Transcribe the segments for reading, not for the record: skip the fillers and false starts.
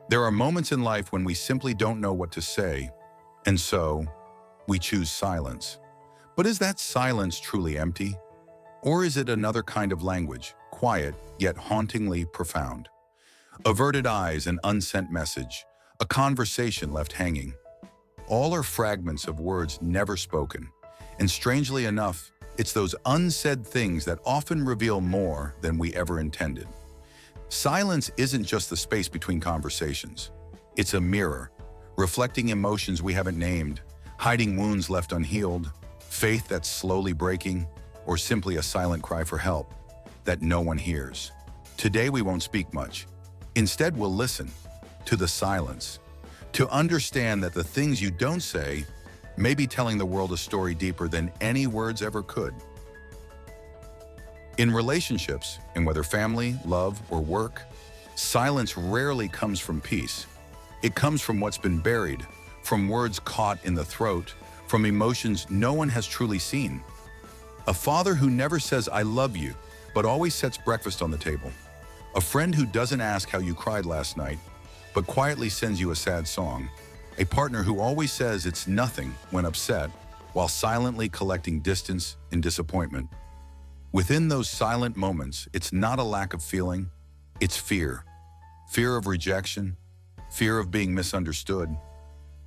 There are moments in life when we simply don't know what to say, and so we choose silence. But is that silence truly empty? Or is it another kind of language, quiet yet hauntingly profound? Averted eyes, an unsent message, a conversation left hanging. All are fragments of words never spoken. And strangely enough, it's those unsaid things that often reveal more than we ever intended. Silence isn't just the space between conversations. It's a mirror, reflecting emotions we haven't named, hiding wounds left unhealed, faith that's slowly breaking, or simply a silent cry for help that no one hears. Today we won't speak much. Instead, we'll listen to the silence, to understand that the things you don't say may be telling the world a story deeper than any words ever could. In relationships, in whether family, love, or work, silence rarely comes from peace. It comes from what's been buried, from words caught in the throat, from emotions no one has truly seen. A father who never says, "I love you," but always sets breakfast on the table. A friend who doesn't ask how you cried last night, but quietly sends you a sad song. A partner who always says it's nothing when upset, while silently collecting distance and disappointment. Within those silent moments, it's not a lack of feeling, it's fear. Fear of rejection, fear of being misunderstood,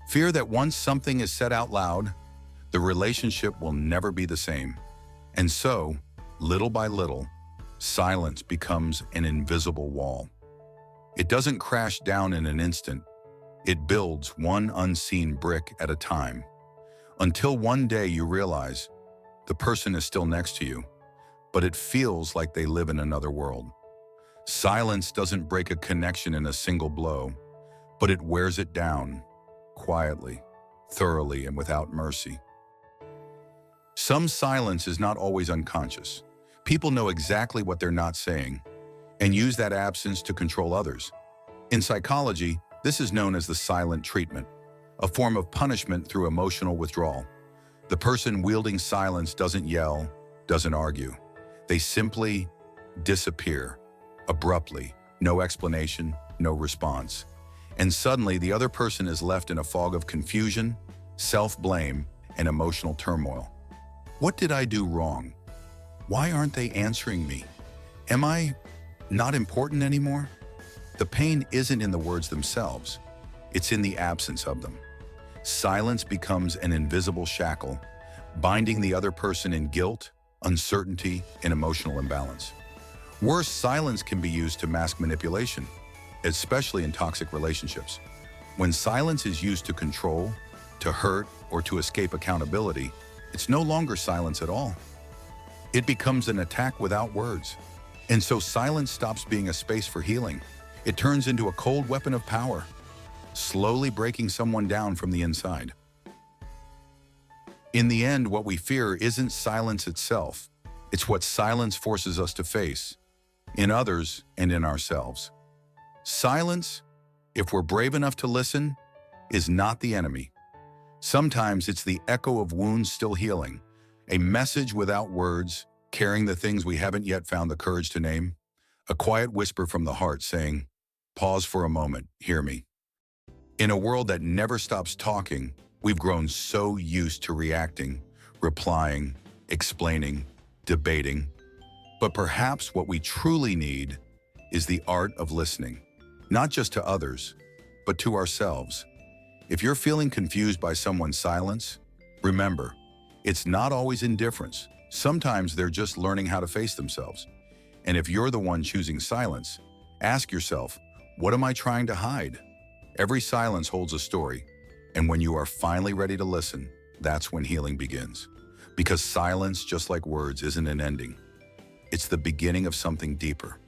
fear that once something is said out loud, the relationship will never be the same. And so, little by little, silence becomes an invisible wall. It doesn't crash down in an instant. It builds one unseen brick at a time, until one day you realize the person is still next to you, but it feels like they live in another world. Silence doesn't break a connection in a single blow, but it wears it down, quietly, thoroughly, and without mercy. Some silence is not always unconscious. People know exactly what they're not saying and use that absence to control others. In psychology, this is known as the silent treatment, a form of punishment through emotional withdrawal. The person wielding silence doesn't yell, doesn't argue. They simply disappear, abruptly, no explanation, no response. And suddenly the other person is left in a fog of confusion, self-blame, and emotional turmoil. What did I do wrong? Why aren't they answering me? Am I not important anymore? The pain isn't in the words themselves. It's in the absence of them. Silence becomes an invisible shackle, binding the other person in guilt, uncertainty, and emotional imbalance. Worse, silence can be used to mask manipulation, especially in toxic relationships. When silence is used to control, to hurt, or to escape accountability, it's no longer silence at all. It becomes an attack without words. And so silence stops being a space for healing. It turns into a cold weapon of power, slowly breaking someone down from the inside. In the end, what we fear isn't silence itself. It's what silence forces us to face, in others and in ourselves. Silence, if we're brave enough to listen, is not the enemy. Sometimes it's the echo of wounds still healing, a message without words, carrying the things we haven't yet found the courage to name, a quiet whisper from the heart saying, "Pause for a moment, hear me." In a world that never stops talking, we've grown so used to reacting, replying, explaining, debating. But perhaps what we truly need is the art of listening, not just to others, but to ourselves. If you're feeling confused by someone's silence, remember, it's not always indifference. Sometimes they're just learning how to face themselves. And if you're the one choosing silence, ask yourself, what am I trying to hide? Every silence holds a story. And when you are finally ready to listen, that's when healing begins. Because silence, just like words, isn't an ending. It's the beginning of something deeper.